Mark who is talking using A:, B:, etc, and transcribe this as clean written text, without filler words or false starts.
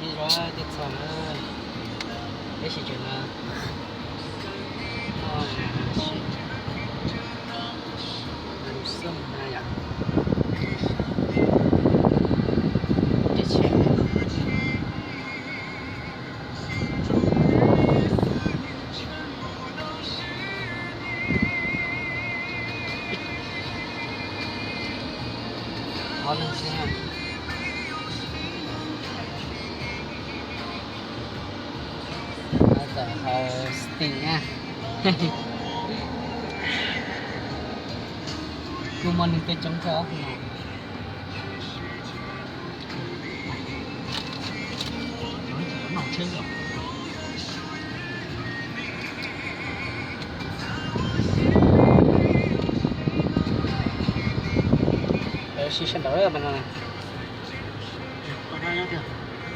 A: đi rồi đi xong rồi để xí chuyện là đủ sâm này à chết chết họ lên xe tại họ sting nha cô mình cái chống chó nó chơi rồi xí xanh đỡ rồi bạn ơi.